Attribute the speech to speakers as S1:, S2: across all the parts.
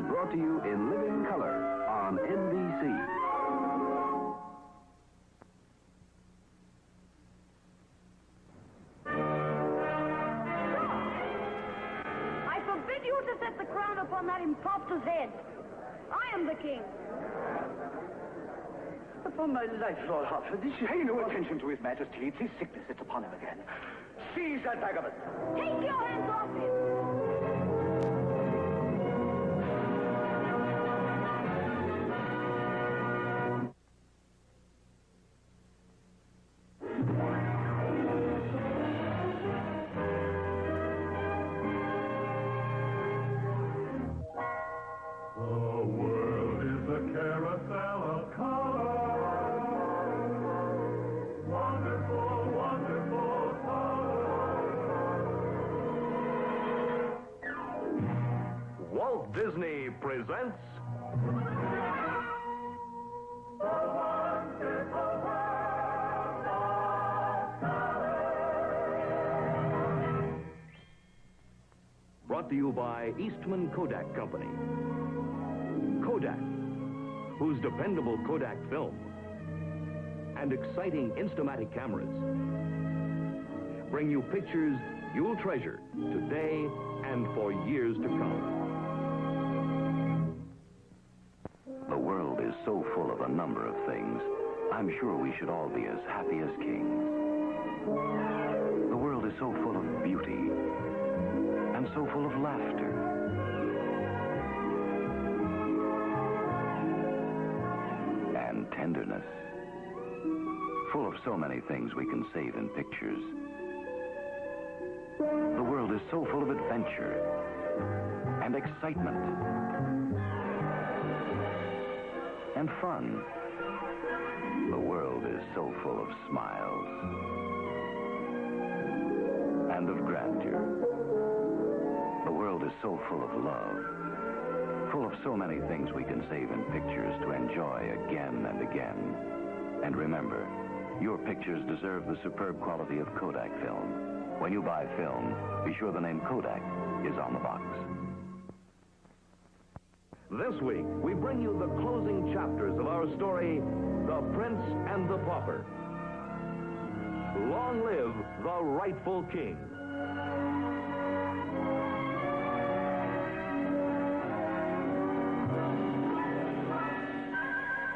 S1: brought to you in living color on NBC.
S2: I forbid you to set the crown upon that impostor's head. I am the king.
S3: Upon my life, Lord Hertford, pay no attention to his majesty. It's his sickness that's upon him again. Seize that vagabond.
S2: Take your hands off him.
S4: Walt Disney presents brought to you by Eastman Kodak Company. Kodak, whose dependable Kodak film and exciting Instamatic cameras bring you pictures you'll treasure today and for years to come.
S1: The world is so full of a number of things, I'm sure we should all be as happy as kings. The world is so full of beauty and so full of laughter. And tenderness. Full of so many things we can save in pictures. The world is so full of adventure and excitement and fun. The world is so full of smiles and of grandeur. The world is so full of love, full of so many things we can save in pictures to enjoy again and again. And remember, your pictures deserve the superb quality of Kodak film. When you buy film, be sure the name Kodak is on the box.
S4: This week, we bring you the closing chapters of our story, The Prince and the Pauper. Long live the rightful king.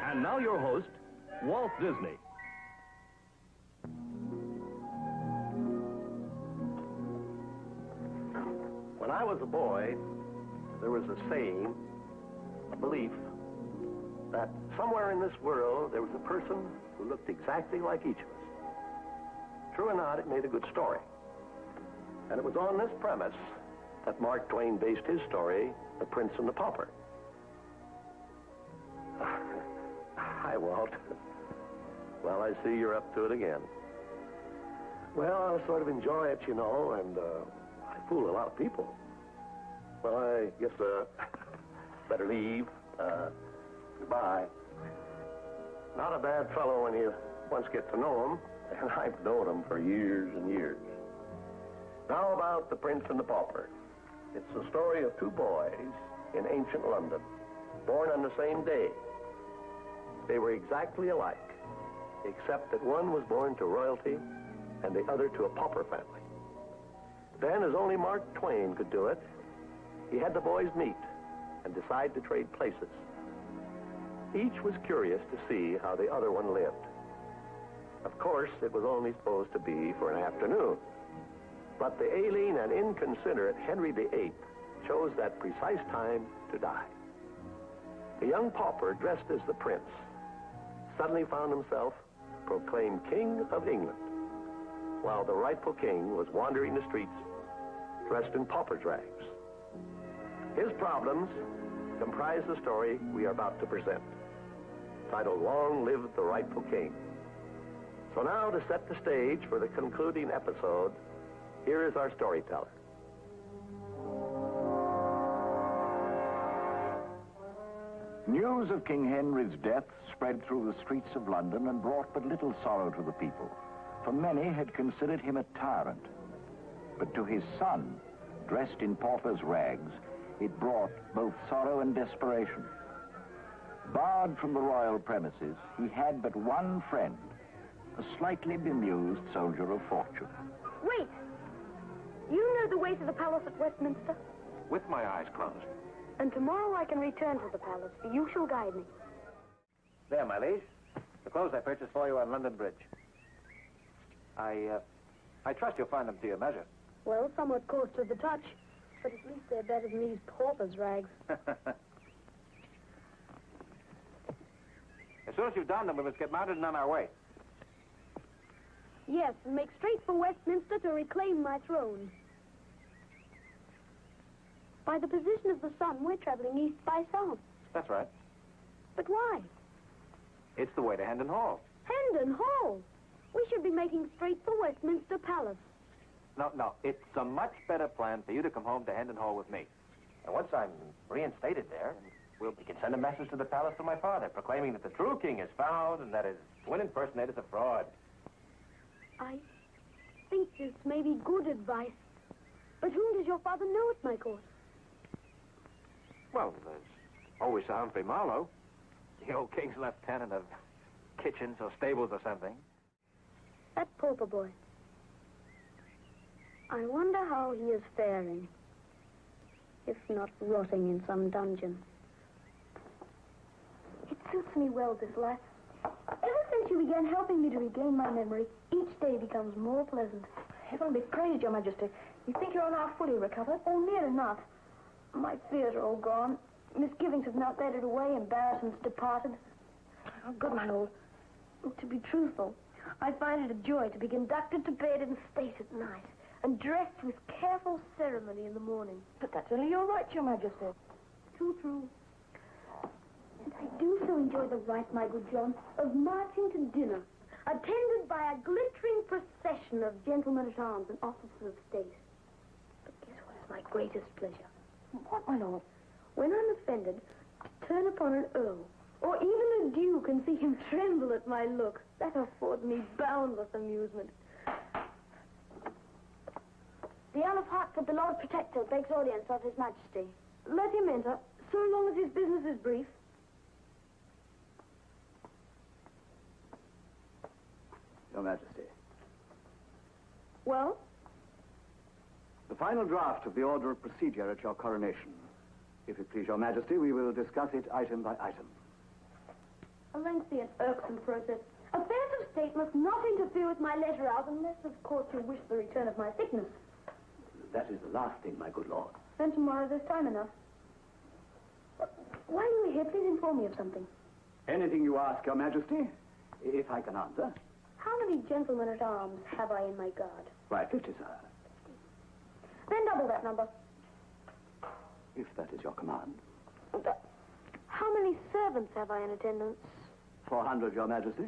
S4: And now your host, Walt Disney.
S5: When I was a boy, there was a saying, a belief, that somewhere in this world there was a person who looked exactly like each of us. True or not, it made a good story. And it was on this premise that Mark Twain based his story, The Prince and the Pauper. Hi, Walt. Well, I see you're up to it again. Well, I sort of enjoy it, you know, and I fool a lot of people. Well, I guess better leave. Goodbye. Not a bad fellow when you once get to know him, and I've known him for years and years. Now about The Prince and the Pauper. It's the story of two boys in ancient London, born on the same day. They were exactly alike, except that one was born to royalty and the other to a pauper family. Then, as only Mark Twain could do it, he had the boys meet and decide to trade places. Each was curious to see how the other one lived. Of course, it was only supposed to be for an afternoon. But the ailing and inconsiderate Henry VIII chose that precise time to die. The young pauper, dressed as the prince, suddenly found himself proclaimed King of England, while the rightful king was wandering the streets dressed in pauper rags. His problems comprise the story we are about to present, titled Long Live the Rightful King. So now, to set the stage for the concluding episode, here is our storyteller.
S6: News of King Henry's death spread through the streets of London and brought but little sorrow to the people, for many had considered him a tyrant. But to his son, dressed in pauper's rags, it brought both sorrow and desperation. Barred from the royal premises, he had but one friend, a slightly bemused soldier of fortune.
S2: Wait! You know the way to the palace at Westminster?
S7: With my eyes closed.
S2: And tomorrow I can return to the palace. You shall guide me.
S7: There, my liege. The clothes I purchased for you on London Bridge. I trust you'll find them to your measure.
S2: Well, somewhat coarse to the touch, but at least they're better than these pauper's rags.
S7: As soon as you've donned them, we must get mounted and on our way.
S2: Yes, and make straight for Westminster to reclaim my throne. By the position of the sun, we're traveling east by south.
S7: That's right.
S2: But why?
S7: It's the way to Hendon Hall.
S2: Hendon Hall! We should be making straight for Westminster Palace.
S7: No. It's a much better plan for you to come home to Hendon Hall with me. And once I'm reinstated there, we can send a message to the palace from my father, proclaiming that the true king is found and that his twin impersonator's a fraud.
S2: I think this may be good advice. But whom does your father know at my court?
S7: Well, there's always Sir Humphrey Marlowe, the old king's lieutenant of kitchens or stables or something.
S2: That pauper boy. I wonder how he is faring, if not rotting in some dungeon. It suits me well, this life. Ever since you began helping me to regain my memory, each day becomes more pleasant.
S8: Heaven be praised, Your Majesty. You think you're now fully recovered?
S2: Oh, near enough. My fears are all gone. Misgivings have now faded away, embarrassments departed.
S8: Oh, good, my lord.
S2: To be truthful, I find it a joy to be conducted to bed in state at night and dressed with careful ceremony in the morning.
S8: But that's only your right, Your Majesty.
S2: Too true. And I do so enjoy the right, my good John, of marching to dinner, attended by a glittering procession of gentlemen-at-arms and officers of state. But guess what is my greatest pleasure?
S8: What, my lord?
S2: When I'm offended, to turn upon an earl, or even a duke, and see him tremble at my look. That affords me boundless amusement. The Earl of Hertford, the Lord Protector, begs audience of His Majesty. Let him enter, so long as his business is brief.
S3: Your Majesty.
S2: Well?
S3: The final draft of the order of procedure at your coronation. If it please Your Majesty, we will discuss it item by item.
S2: A lengthy and irksome process. Affairs of state must not interfere with my leisure hours unless, of course, you wish the return of my sickness.
S3: That is the last thing, my good lord.
S2: Then tomorrow there's time enough. While you are here, please inform me of something.
S3: Anything you ask, Your Majesty, if I can answer.
S2: How many gentlemen-at-arms have I in my guard?
S3: Why, 50, sir.
S2: Then double that number.
S3: If that is your command.
S2: How many servants have I in attendance?
S3: 400, Your Majesty.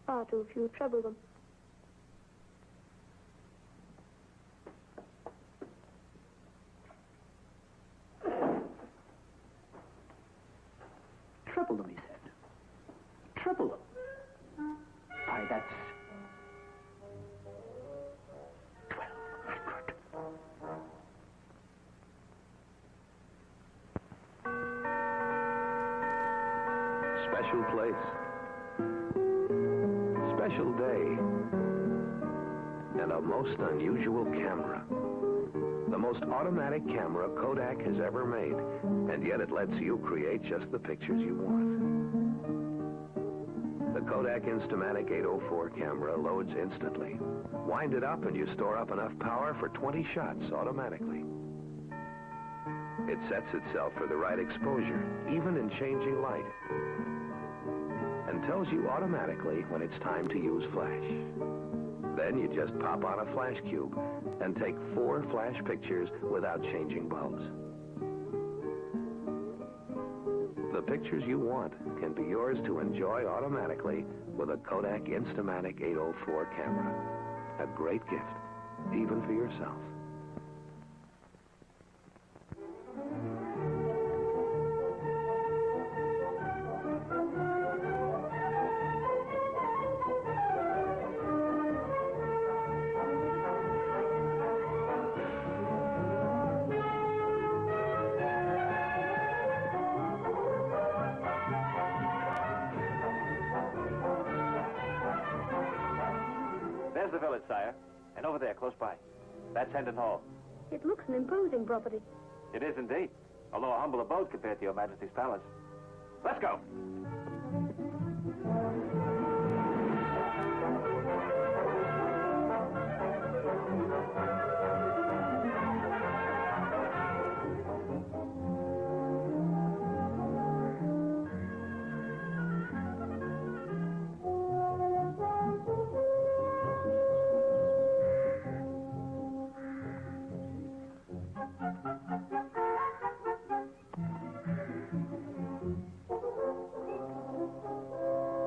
S2: Far too few. Treble them.
S3: Treble them, he said. Treble them. Why, that's 1,200.
S4: Special place. Special day. And a most unusual camera. The most automatic camera Kodak has ever made. And yet it lets you create just the pictures you want. The Kodak Instamatic 804 camera loads instantly. Wind it up and you store up enough power for 20 shots automatically. It sets itself for the right exposure, even in changing light. And tells you automatically when it's time to use flash. Then you just pop on a flash cube and take 4 flash pictures without changing bulbs. The pictures you want can be yours to enjoy automatically with a Kodak Instamatic 804 camera. A great gift, even for yourself.
S7: There's the village, sire. And over there, close by. That's Hendon Hall.
S2: It looks an imposing property.
S7: It is indeed. Although a humble abode compared to your Majesty's palace. Let's go.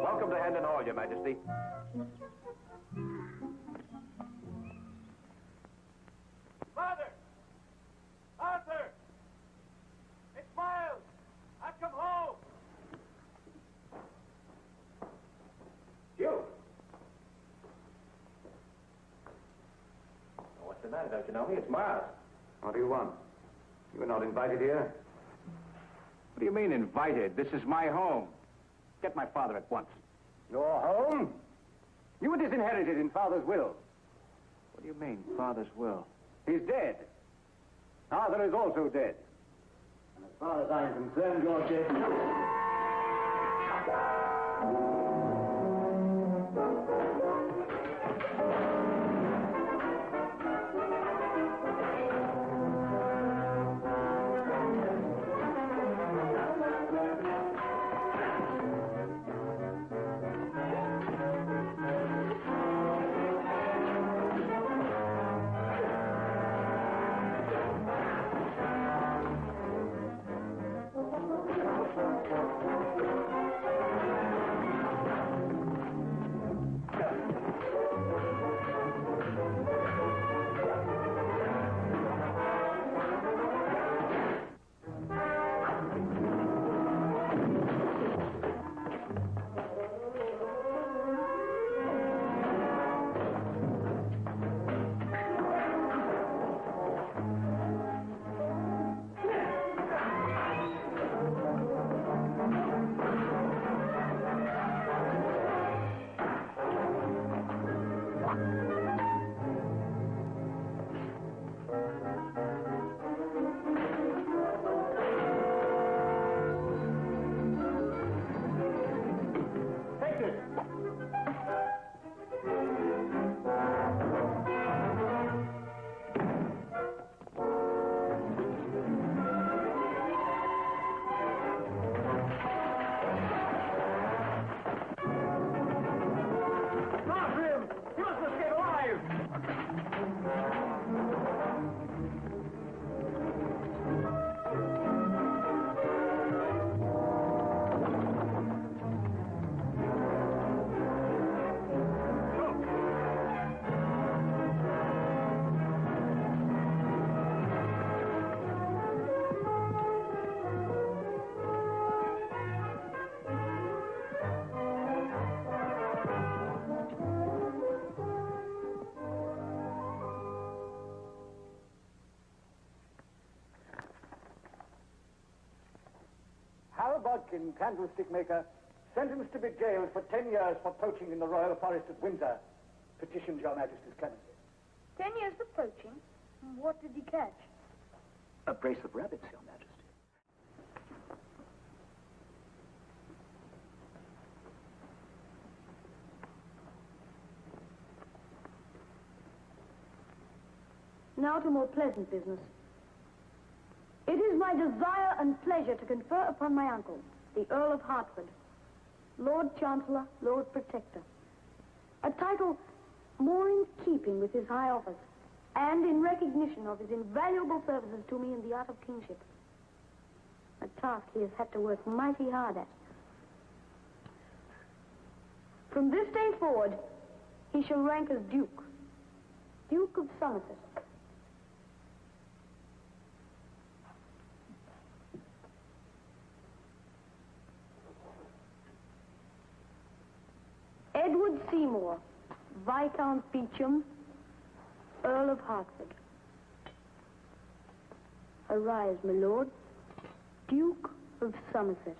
S7: Welcome to Hendon Hall, your Majesty. Father! Arthur! It's Miles! I've come home! You! What's the matter? Don't you know me? It's Miles.
S3: What do you want? You were not invited here.
S7: What do you mean, invited? This is my home. Get my father at once.
S3: Your home? You were disinherited in Father's will.
S7: What do you mean, father's will?
S3: He's dead. Father is also dead. And as far as I am concerned, you're dead too. Bodkin, candlestick maker, sentenced to be jailed for 10 years for poaching in the royal forest at Windsor, petitions your Majesty's clemency.
S2: 10 years for poaching? What did he catch?
S3: A brace of rabbits, your Majesty.
S2: Now to more pleasant business. It is my desire and pleasure to confer upon my uncle, the Earl of Hertford, Lord Chancellor, Lord Protector, a title more in keeping with his high office and in recognition of his invaluable services to me in the art of kingship, a task he has had to work mighty hard at. From this day forward, he shall rank as Duke, Duke of Somerset. Edward Seymour, Viscount Beauchamp, Earl of Hertford. Arise, my lord, Duke of Somerset.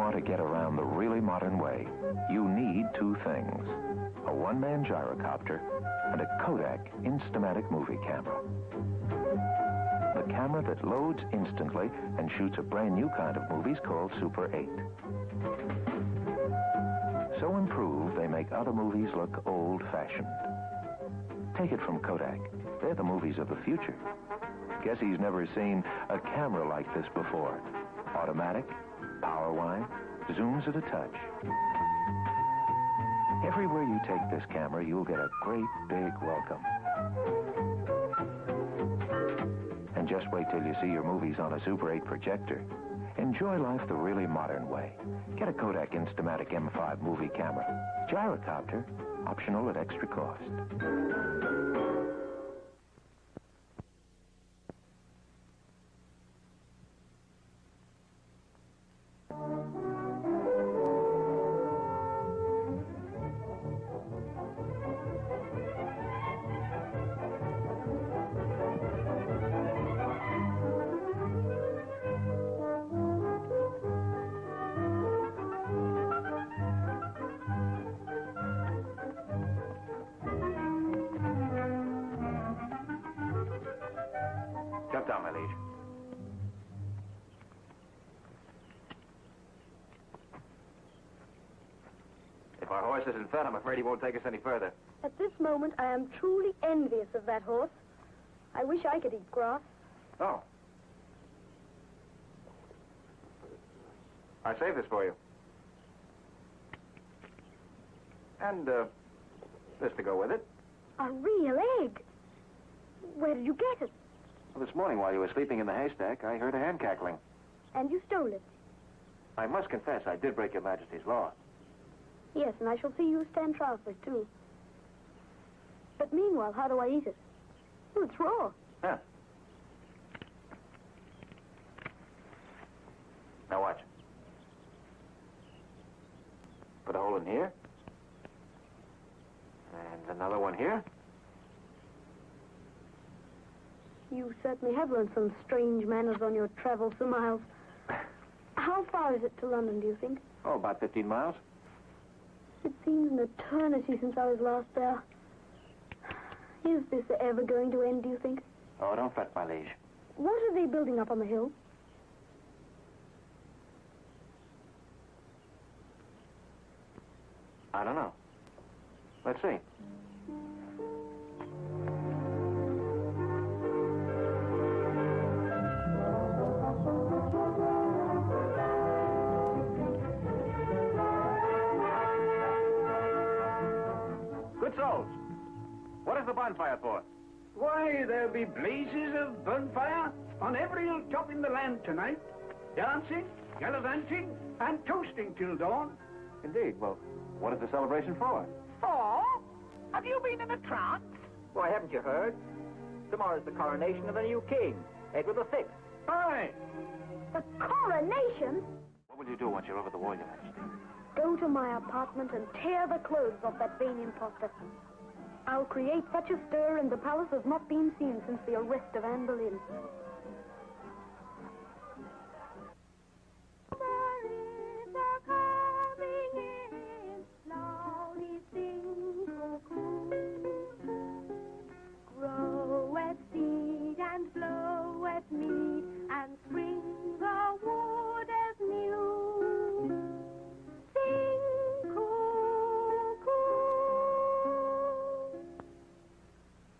S9: want to get around the really modern way, you need two things: a one-man gyrocopter and a Kodak Instamatic movie camera. The camera that loads instantly and shoots a brand new kind of movies called Super 8. So improved, they make other movies look old-fashioned. Take it from Kodak. They're the movies of the future. Guess he's never seen a camera like this before. Automatic, power wide, zooms at a touch. Everywhere you take this camera, you'll get a great big welcome. And just wait till you see your movies on a Super 8 projector. Enjoy life the really modern way. Get a Kodak Instamatic M5 movie camera. Gyrocopter, optional at extra cost.
S7: Jump down, my liege. If our horse isn't fed, I'm afraid he won't take us any further.
S2: At this moment, I am truly envious of that horse. I wish I could eat grass.
S7: Oh. I saved this for you. And, this to go with it.
S2: A real egg. Where did you get it?
S7: Well, this morning, while you were sleeping in the haystack, I heard a hen cackling.
S2: And you stole it.
S7: I must confess, I did break Your Majesty's law.
S2: Yes, and I shall see you stand trial for it, too. But meanwhile, how do I eat it? Oh, it's raw.
S7: Yeah. Now watch. Put a hole in here. And another one here.
S2: You certainly have learned some strange manners on your travels for miles. How far is it to London, do you think?
S7: Oh, about 15 miles.
S2: It seems an eternity since I was last there. Is this ever going to end, do you think?
S7: Oh, don't fret, my liege.
S2: What are they building up on the hill?
S7: I don't know. Let's see. Good souls. What is the bonfire for?
S10: Why, there'll be blazes of bonfire on every hilltop in the land tonight. Dancing, gallivanting, and toasting till dawn.
S7: Indeed. Well, what is the celebration for?
S11: For? Have you been in a trance?
S12: Why, haven't you heard? Tomorrow's the coronation of the new king, Edward VI.
S10: Aye.
S2: The coronation?
S7: What will you do once you're over the wall, Your Majesty?
S2: Go to my apartment and tear the clothes off that vain impostor. I'll create such a stir in the palace as not been seen since the arrest of Anne Boleyn.
S13: Grow as seed and blow as mead, and spring the wood as new. Sing cuckoo.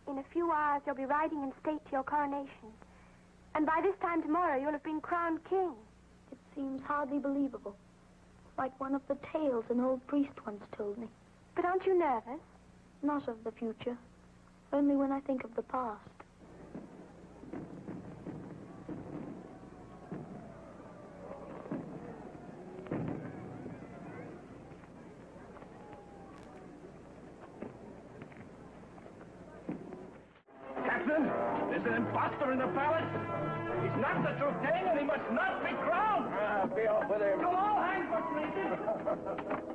S2: In a few hours, you'll be riding in state to your coronation. And by this time tomorrow, you'll have been crowned king. It seems hardly believable. Like one of the tales an old priest once told me. But aren't you nervous? Not of the future. Only when I think of the past.
S10: Captain, there's an impostor in the palace. He's not the true king, and he must not be crowned.
S12: Be off with him.
S10: You'll all hang for treason.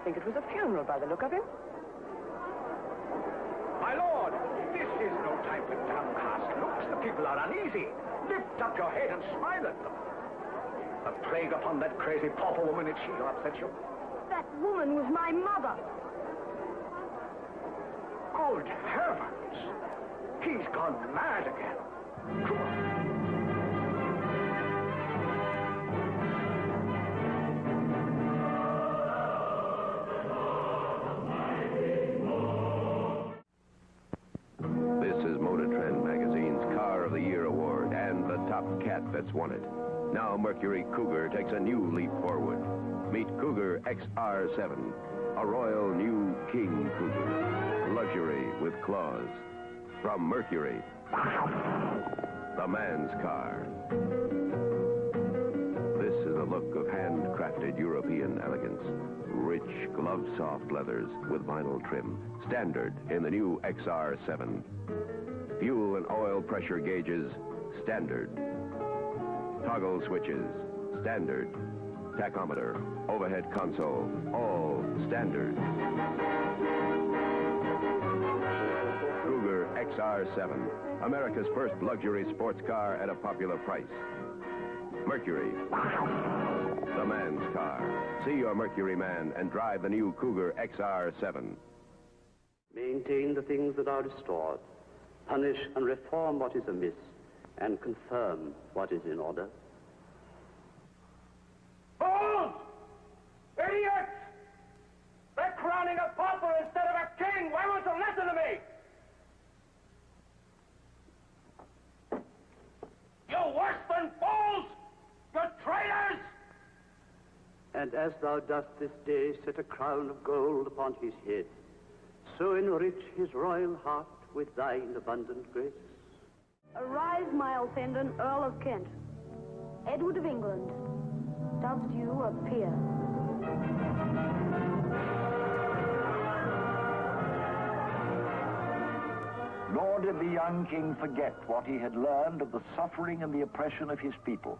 S8: think it was a funeral by the look of him.
S10: My lord, this is no time for downcast looks. The people are uneasy. Lift up your head and smile at them. A plague upon that crazy pauper woman if she upsets you.
S2: That woman was my mother.
S10: Good heavens! He's gone mad again. Come on.
S4: This is Motor Trend Magazine's Car of the Year award and the top cat that's won it. Now Mercury Cougar takes a new leap forward. Meet Cougar XR7, a royal new King Cougar. Luxury with claws. From Mercury, the man's car. This is a look of handcrafted European elegance. Rich, glove-soft leathers with vinyl trim. Standard in the new XR7. Fuel and oil pressure gauges, standard. Toggle switches, standard. Tachometer, overhead console, all standard. Cougar XR7, America's first luxury sports car at a popular price. Mercury, the man's car. See your Mercury man and drive the new Cougar XR7.
S14: Maintain the things that are restored, punish and reform what is amiss, and confirm what is in order.
S10: Fools! Idiots! They're crowning a pauper instead of a king! Why won't you listen to me? You're worse than fools! You're traitors!
S14: And as thou dost this day set a crown of gold upon his head, so enrich his royal heart with thine abundant grace.
S2: Arise, my Elfendon, Earl of Kent. Edward of England, dost you appear?
S6: Nor did the young king forget what he had learned of the suffering and the oppression of his people.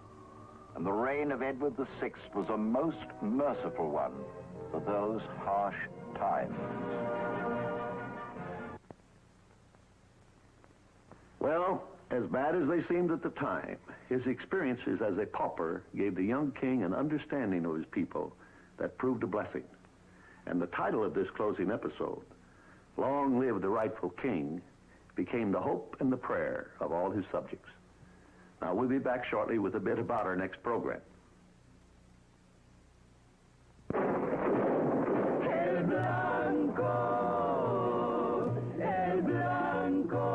S6: And the reign of Edward VI was a most merciful one for those harsh times.
S5: Well, as bad as they seemed at the time, his experiences as a pauper gave the young king an understanding of his people that proved a blessing. And the title of this closing episode, Long Live the Rightful King, became the hope and the prayer of all his subjects. Now, we'll be back shortly with a bit about our next program.
S10: El Blanco, El Blanco.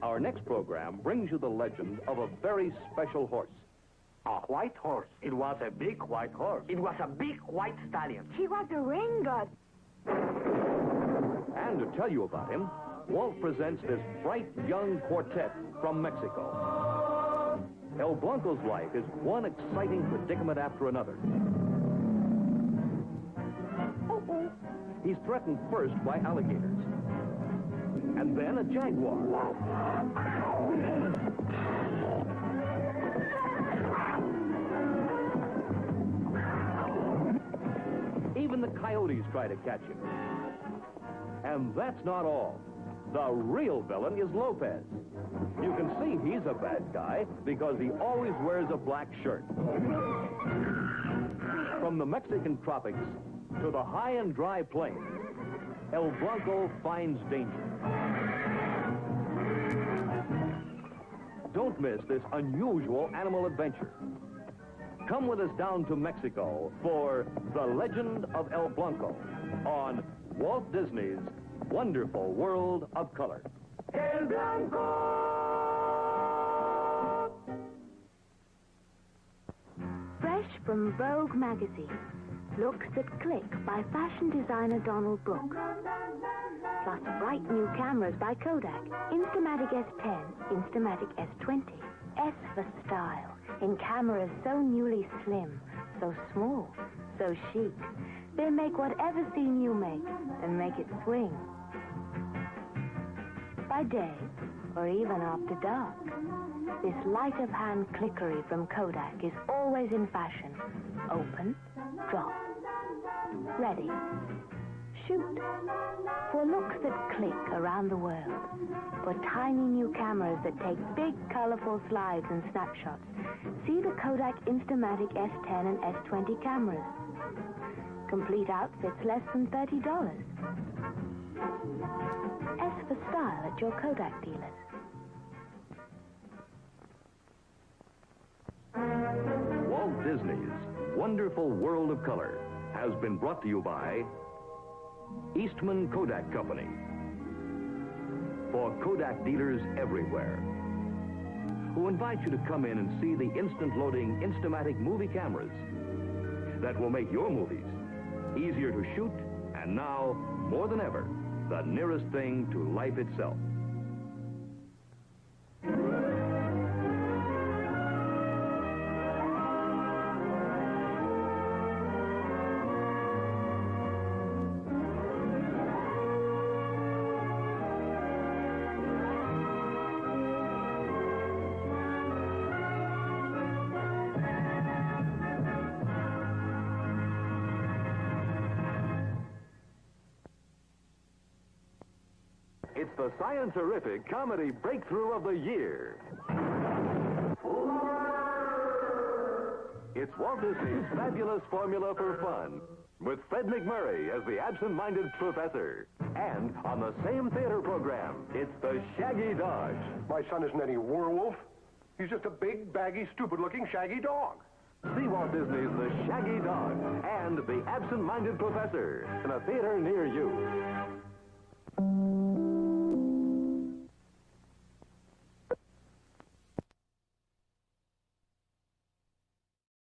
S4: Our next program brings you the legend of a very special horse.
S10: A white horse. It was a big white horse. It was a big white stallion.
S2: He was a rain god.
S4: And to tell you about him, Walt presents this bright young quartet from Mexico. El Blanco's life is one exciting predicament after another. He's threatened first by alligators, and then a jaguar. Even the coyotes try to catch him. And that's not all. The real villain is Lopez. You can see he's a bad guy because he always wears a black shirt. From the Mexican tropics to the high and dry plains, El Blanco finds danger. Don't miss this unusual animal adventure. Come with us down to Mexico for The Legend of El Blanco on Walt Disney's Wonderful World of Color.
S10: El Blanco!
S13: Fresh from Vogue magazine, Looks That Click by fashion designer Donald Brooks. Plus bright new cameras by Kodak, Instamatic S10, Instamatic S20. S for style, in cameras so newly slim, so small, so chic. They make whatever scene you make and make it swing. By day, or even after dark, this light-of-hand clickery from Kodak is always in fashion. Open, drop, Ready. Shoot. For looks that click around the world. For tiny new cameras that take big, colorful slides and snapshots. See the Kodak Instamatic S10 and S20 cameras. Complete outfits less than $30. S for style at your Kodak dealers.
S4: Walt Disney's Wonderful World of Color has been brought to you by Eastman Kodak Company. For Kodak dealers everywhere, who invite you to come in and see the instant-loading Instamatic movie cameras that will make your movies easier to shoot, and now, more than ever, the nearest thing to life itself. It's the science-horrific comedy breakthrough of the year. It's Walt Disney's fabulous formula for fun, with Fred McMurray as the absent-minded professor. And on the same theater program, it's the Shaggy Dog.
S5: My son isn't any werewolf. He's just a big, baggy, stupid-looking shaggy dog.
S4: See Walt Disney's The Shaggy Dog and The Absent-Minded Professor in a theater near you.